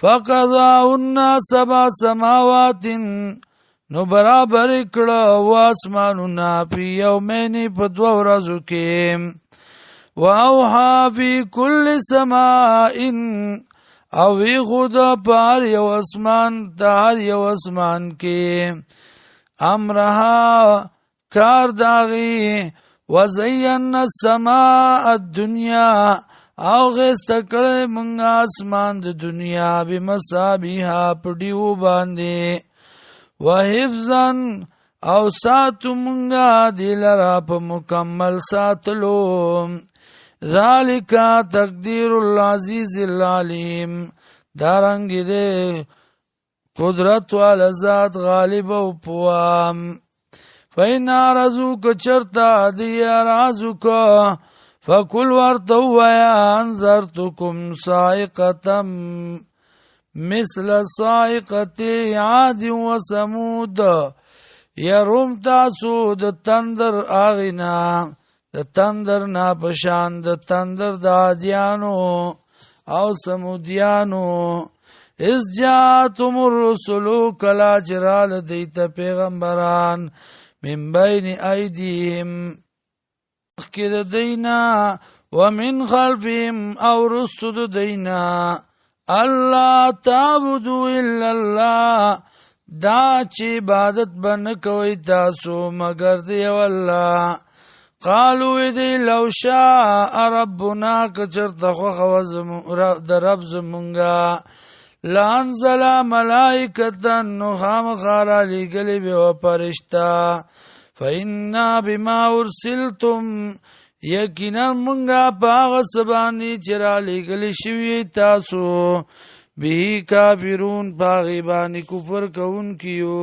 فقضاهن 7 سماوات نو برابر کړه و اسمانونه په یومین په 2 ورځو کې واوحى في كل سماء او وی خود پار یو اسمان دار یو اسمان کې امرها کار داغي وزينا السماء الدنيا او غست کړه مونږ اسمان د دنیا بمصابيها پډیو باندې وحفظا او ساتو مونږه دلرا په مکمل ساتلو ذالک تقدیر العزیز العلیم دارنګ دې قدرت والا ذات غالب او پوام فین ارزو کو چرتا دی ارزو کو فکل ورتو یا انذرتکم صاعقه مثل صاعقه عاد و ثمود يروم تاسو د تندر اغینا د تندر نا پشان د تندر د عادیانو او سمودیانو از جاتم الرسل کلا جرال دیت پیغمبران من بین ایدیهم اخکد دینا ومن خلفهم او رستد دینا اللہ تعبدو الا اللہ دا چې عبادت بن کوي تاسو مگر دی والله قالوا دی لو شاء ربنا کچرت خو د رب زمونږه لانزل ملائکه نو خامخار لګلی به فرشتہ فإنا بما ارسلتم یقینا مونږه باغ سبانی چرا لګلی شوی تاسو به کافرون باغی باندې کفر کوون کیو